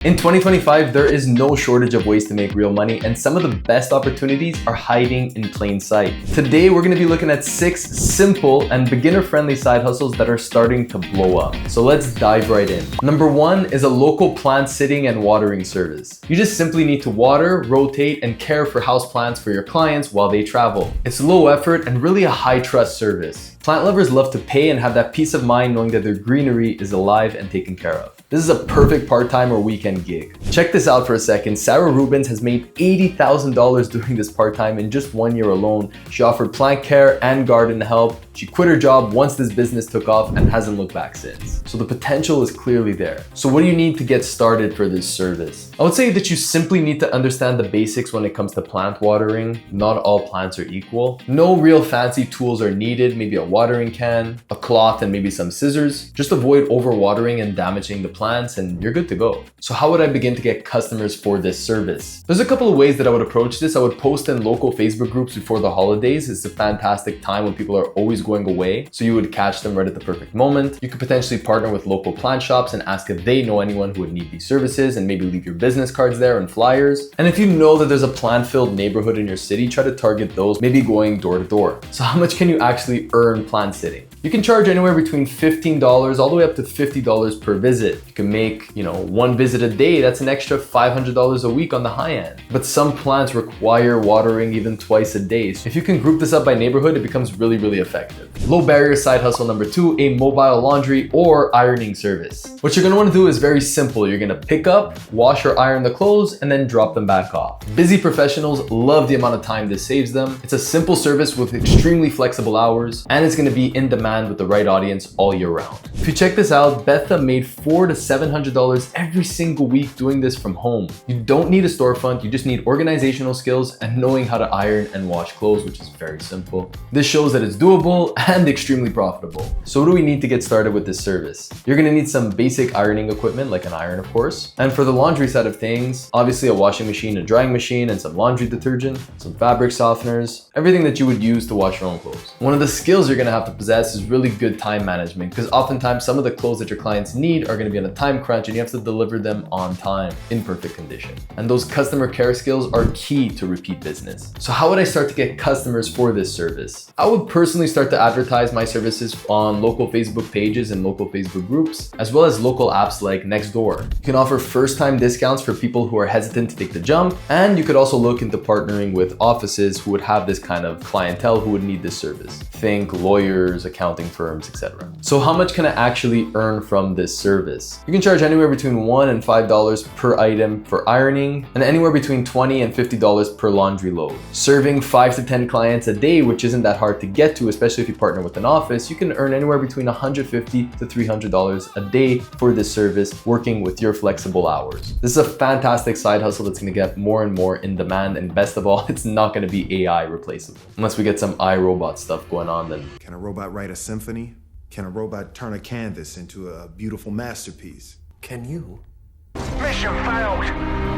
In 2025, there is no shortage of ways to make real money, and some of the best opportunities are hiding in plain sight. Today, we're going to be looking at 6 simple and beginner-friendly side hustles that are starting to blow up. So let's dive right in. Number 1 is a local plant sitting and watering service. You just simply need to water, rotate, and care for houseplants for your clients while they travel. It's low effort and really a high trust service. Plant lovers love to pay and have that peace of mind knowing that their greenery is alive and taken care of. This is a perfect part-time or weekend gig. Check this out for a second. Sarah Rubens has made $80,000 doing this part-time in just 1 year alone. She offered plant care and garden help. She quit her job once this business took off and hasn't looked back since. So the potential is clearly there. So what do you need to get started for this service? I would say that you simply need to understand the basics when it comes to plant watering. Not all plants are equal. No real fancy tools are needed. Maybe a watering can, a cloth, and maybe some scissors. Just avoid overwatering and damaging the plants and you're good to go. So how would I begin to get customers for this service? There's a couple of ways that I would approach this. I would post in local Facebook groups before the holidays. It's a fantastic time when people are always going away, so you would catch them right at the perfect moment. You could potentially partner with local plant shops and ask if they know anyone who would need these services and maybe leave your business cards there and flyers. And if you know that there's a plant-filled neighborhood in your city, try to target those, maybe going door to door. So how much can you actually earn plant sitting? You can charge anywhere between $15 all the way up to $50 per visit. You can make, one visit a day. That's an extra $500 a week on the high end. But some plants require watering even twice a day. So if you can group this up by neighborhood, it becomes really, really effective. Low barrier side hustle number 2, a mobile laundry or ironing service. What you're gonna wanna do is very simple. You're gonna pick up, wash or iron the clothes, and then drop them back off. Busy professionals love the amount of time this saves them. It's a simple service with extremely flexible hours, and it's gonna be in demand with the right audience all year round. If you check this out, Betha made $400 to $700 every single week doing this from home. You don't need a storefront, you just need organizational skills and knowing how to iron and wash clothes, which is very simple. This shows that it's doable and extremely profitable. So what do we need to get started with this service? You're gonna need some basic ironing equipment like an iron, of course. And for the laundry side of things, obviously a washing machine, a drying machine, and some laundry detergent, some fabric softeners, everything that you would use to wash your own clothes. One of the skills you're gonna have to possess is really good time management, because oftentimes some of the clothes that your clients need are going to be on a time crunch and you have to deliver them on time in perfect condition. And those customer care skills are key to repeat business. So how would I start to get customers for this service? I would personally start to advertise my services on local Facebook pages and local Facebook groups, as well as local apps like Nextdoor. You can offer first-time discounts for people who are hesitant to take the jump, and you could also look into partnering with offices who would have this kind of clientele who would need this service. Think lawyers, accounting firms, etc. So how much can I actually earn from this service? You can charge anywhere between $1 and $5 per item for ironing, and anywhere between $20 and $50 per laundry load. Serving 5 to 10 clients a day, which isn't that hard to get to, especially if you partner with an office, you can earn anywhere between $150 to $300 a day for this service, working with your flexible hours. This is a fantastic side hustle that's gonna get more and more in demand, and best of all, it's not gonna be AI replaceable. Unless we get some iRobot stuff going on, then. Can a robot write a symphony? Can a robot turn a canvas into a beautiful masterpiece? Can you? Mission failed.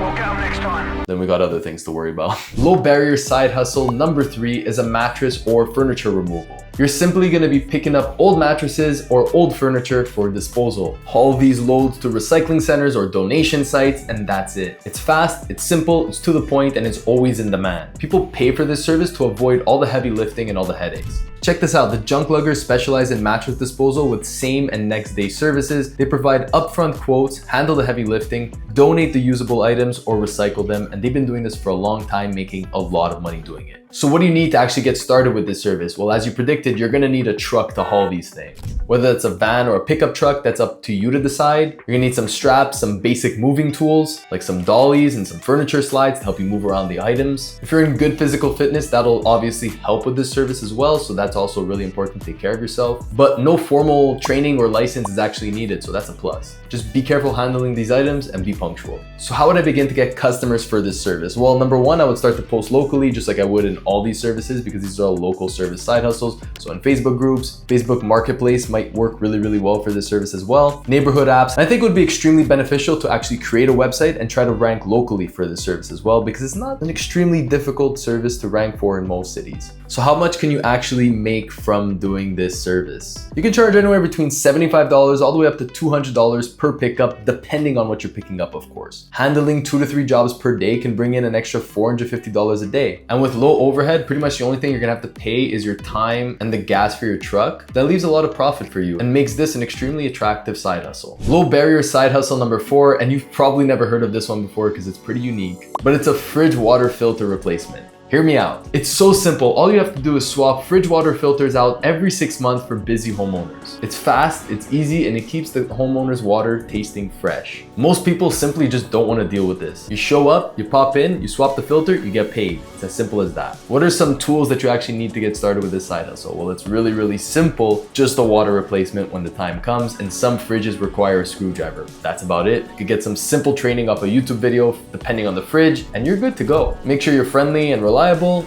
We'll get them next time. Then we got other things to worry about. Low barrier side hustle number 3 is a mattress or furniture removal. You're simply going to be picking up old mattresses or old furniture for disposal. Haul these loads to recycling centers or donation sites, and that's it. It's fast, it's simple, it's to the point, and it's always in demand. People pay for this service to avoid all the heavy lifting and all the headaches. Check this out, the Junk Luggers specialize in mattress disposal with same and next day services. They provide upfront quotes, handle the heavy lifting, donate the usable items, or recycle them, and they've been doing this for a long time, making a lot of money doing it. So what do you need to actually get started with this service? Well, as you predicted, you're gonna need a truck to haul these things. Whether it's a van or a pickup truck, that's up to you to decide. You're gonna need some straps, some basic moving tools, like some dollies and some furniture slides to help you move around the items. If you're in good physical fitness, that'll obviously help with this service as well, so that's also really important to take care of yourself. But no formal training or license is actually needed, so that's a plus. Just be careful handling these items and be punctual. So how would I begin to get customers for this service? Well, number 1, I would start to post locally, just like I would in all these services, because these are all local service side hustles. So in Facebook groups, Facebook Marketplace might work really, really well for this service as well. Neighborhood apps. And I think it would be extremely beneficial to actually create a website and try to rank locally for this service as well, because it's not an extremely difficult service to rank for in most cities. So how much can you actually make from doing this service. You can charge anywhere between $75 all the way up to $200 per pickup, depending on what you're picking up, of course. Handling 2 to 3 jobs per day can bring in an extra $450 a day. And with low overhead, pretty much the only thing you're gonna have to pay is your time and the gas for your truck. That leaves a lot of profit for you and makes this an extremely attractive side hustle. Low barrier side hustle number 4, and you've probably never heard of this one before because it's pretty unique, but it's a fridge water filter replacement. Hear me out. It's so simple. All you have to do is swap fridge water filters out every 6 months for busy homeowners. It's fast, it's easy, and it keeps the homeowner's water tasting fresh. Most people simply just don't want to deal with this. You show up, you pop in, you swap the filter, you get paid. It's as simple as that. What are some tools that you actually need to get started with this side hustle? Well, it's really, really simple. Just a water replacement when the time comes, and some fridges require a screwdriver. That's about it. You could get some simple training off a YouTube video, depending on the fridge, and you're good to go. Make sure you're friendly and reliable,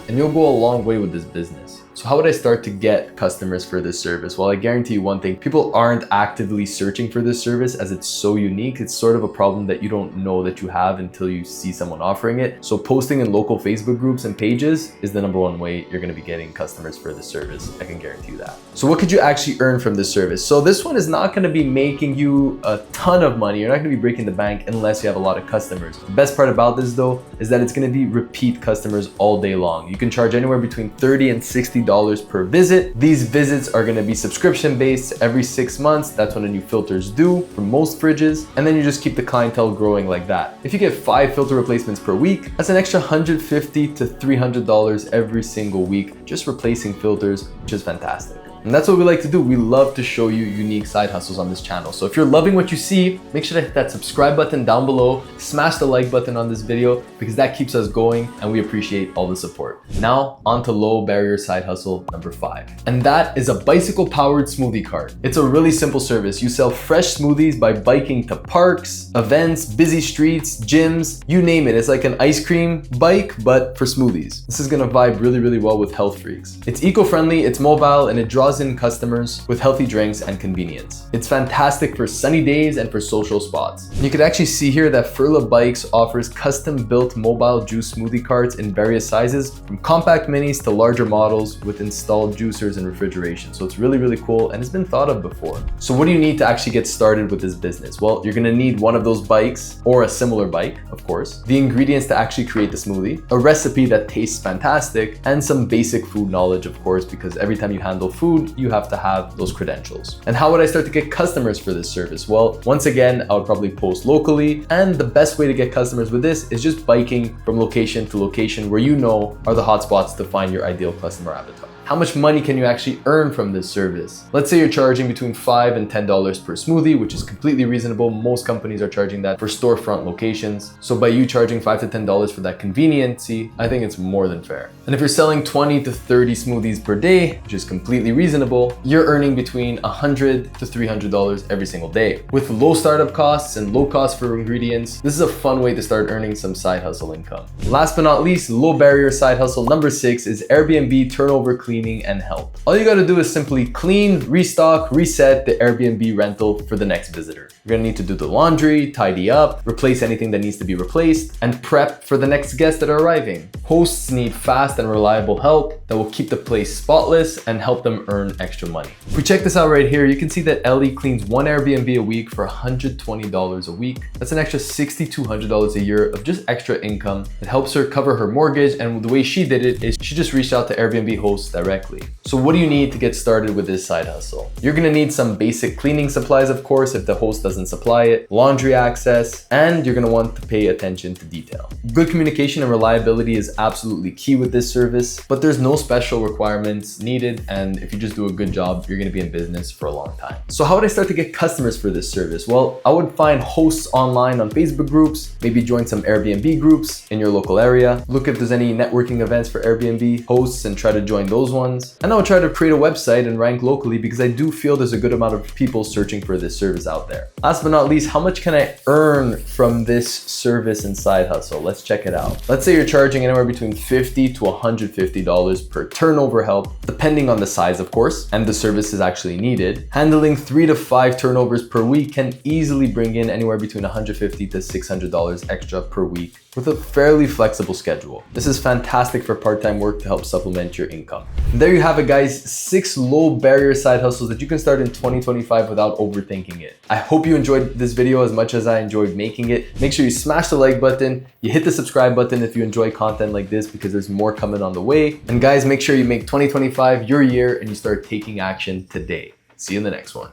and you'll go a long way with this business. So how would I start to get customers for this service? Well, I guarantee you one thing, people aren't actively searching for this service as it's so unique. It's sort of a problem that you don't know that you have until you see someone offering it. So posting in local Facebook groups and pages is the #1 way you're gonna be getting customers for this service. I can guarantee you that. So what could you actually earn from this service? So this one is not gonna be making you a ton of money. You're not gonna be breaking the bank unless you have a lot of customers. The best part about this though, is that it's gonna be repeat customers all day long. You can charge anywhere between $30 and $60 per visit. These visits are going to be subscription based every 6 months. That's when the new filters due for most fridges. And then you just keep the clientele growing like that. If you get 5 filter replacements per week, that's an extra $150 to $300 every single week, just replacing filters, which is fantastic. And that's what we like to do. We love to show you unique side hustles on this channel. So if you're loving what you see, make sure to hit that subscribe button down below, smash the like button on this video because that keeps us going and we appreciate all the support. Now on to low barrier side hustle number 5. And that is a bicycle powered smoothie cart. It's a really simple service. You sell fresh smoothies by biking to parks, events, busy streets, gyms, you name it. It's like an ice cream bike, but for smoothies. This is gonna vibe really, really well with health freaks. It's eco-friendly, it's mobile, and it draws in customers with healthy drinks and convenience. It's fantastic for sunny days and for social spots. You could actually see here that Furla Bikes offers custom-built mobile juice smoothie carts in various sizes, from compact minis to larger models with installed juicers and refrigeration. So it's really, really cool and it's been thought of before. So what do you need to actually get started with this business? Well, you're gonna need one of those bikes or a similar bike, of course, the ingredients to actually create the smoothie, a recipe that tastes fantastic, and some basic food knowledge, of course, because every time you handle food, you have to have those credentials. And how would I start to get customers for this service? Well, once again, I would probably post locally, and the best way to get customers with this is just biking from location to location where you know are the hotspots to find your ideal customer avatar. How much money can you actually earn from this service? Let's say you're charging between $5 and $10 per smoothie, which is completely reasonable. Most companies are charging that for storefront locations. So by you charging $5 to $10 for that conveniency, I think it's more than fair. And if you're selling 20 to 30 smoothies per day, which is completely reasonable, you're earning between $100 to $300 every single day. With low startup costs and low cost for ingredients, this is a fun way to start earning some side hustle income. Last but not least, low barrier side hustle number 6 is Airbnb turnover cleaning and help. All you gotta do is simply clean, restock, reset the Airbnb rental for the next visitor. You're gonna need to do the laundry, tidy up, replace anything that needs to be replaced, and prep for the next guests that are arriving. Hosts need fast and reliable help that will keep the place spotless and help them earn extra money. If we check this out right here, you can see that Ellie cleans one Airbnb a week for $120 a week. That's an extra $6,200 a year of just extra income. It helps her cover her mortgage, and the way she did it is she just reached out to Airbnb hosts directly. So what do you need to get started with this side hustle? You're gonna need some basic cleaning supplies, of course, if the host doesn't supply it, laundry access, and you're gonna want to pay attention to detail. Good communication and reliability is absolutely key with this service, but there's no special requirements needed, and if you just do a good job, you're gonna be in business for a long time. So how would I start to get customers for this service? Well, I would find hosts online on Facebook groups, maybe join some Airbnb groups in your local area, look if there's any networking events for Airbnb hosts and try to join those ones. And I would try to create a website and rank locally because I do feel there's a good amount of people searching for this service out there. Last but not least, how much can I earn from this service and side hustle? Let's check it out. Let's say you're charging anywhere between $50 to $150 per turnover help, depending on the size, of course, and the service is actually needed. Handling 3 to 5 turnovers per week can easily bring in anywhere between $150 to $600 extra per week with a fairly flexible schedule. This is fantastic for part-time work to help supplement your income. There you have it, guys. 6 low barrier side hustles that you can start in 2025 without overthinking it. I hope you enjoyed this video as much as I enjoyed making it. Make sure you smash the like button, you hit the subscribe button if you enjoy content like this, because there's more coming on the way. And guys, make sure you make 2025 your year and you start taking action today. See you in the next one.